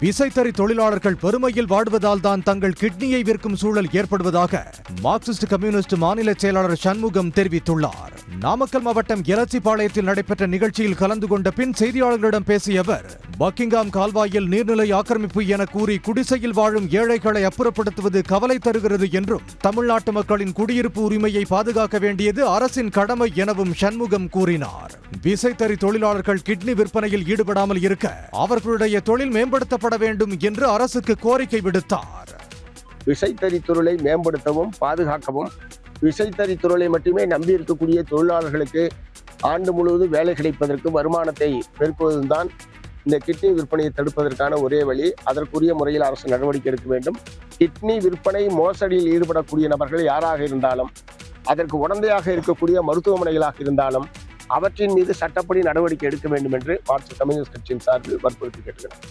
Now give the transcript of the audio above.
விசைத்தறி தொழிலாளர்கள் பெருமையில் வாடுவதால் தான் தங்கள் கிட்னியை விற்கும் சூழல் ஏற்படுவதாக மார்க்சிஸ்ட் கம்யூனிஸ்ட் மாநில செயலாளர் சண்முகம் தெரிவித்துள்ளார். நாமக்கல் மாவட்டம் எலச்சிபாளையத்தில் நடைபெற்ற நிகழ்ச்சியில் கலந்து கொண்ட பின் செய்தியாளர்களிடம் பேசிய அவர், பக்கிங்காம் கால்வாயில் நீர்நிலை ஆக்கிரமிப்பு என கூறி குடிசையில் வாழும் ஏழைகளை அப்புறப்படுத்துவது கவலை தருகிறது என்றும், தமிழ்நாட்டு மக்களின் குடியிருப்பு உரிமையை பாதுகாக்க வேண்டியது அரசின் கடமை எனவும் சண்முகம் கூறினார். விசைத்தறி தொழிலாளர்கள் கிட்னி விற்பனையில் ஈடுபடாமல் இருக்க அவர்களுடைய தொழில் மேம்படுத்தப்பட வேண்டும் என்று அரசுக்கு கோரிக்கை விடுத்தார். விசைத்தறி தொழிலை மேம்படுத்தவும் பாதுகாக்கவும், விசைத்தறி தொழிலை மட்டுமே நம்பி இருக்கக்கூடிய தொழிலாளர்களுக்கு ஆண்டு முழுவதும் வேலை கிடைப்பதற்கு, வருமானத்தை பெருக்குவதும் தான் இந்த கிட்னி விற்பனையை தடுப்பதற்கான ஒரே வழி. அதற்குரிய முறையில் அரசு நடவடிக்கை எடுக்க வேண்டும். கிட்னி விற்பனை மோசடியில் ஈடுபடக்கூடிய நபர்கள் யாராக இருந்தாலும், அதற்கு உடந்தையாக இருக்கக்கூடிய மருத்துவமனைகளாக இருந்தாலும் அவற்றின் மீது சட்டப்படி நடவடிக்கை எடுக்க வேண்டும் என்று மார்க்சிஸ்ட் கம்யூனிஸ்ட் கட்சியின் சார்பில் வற்புறுத்தி கேட்டுக்கிறேன்.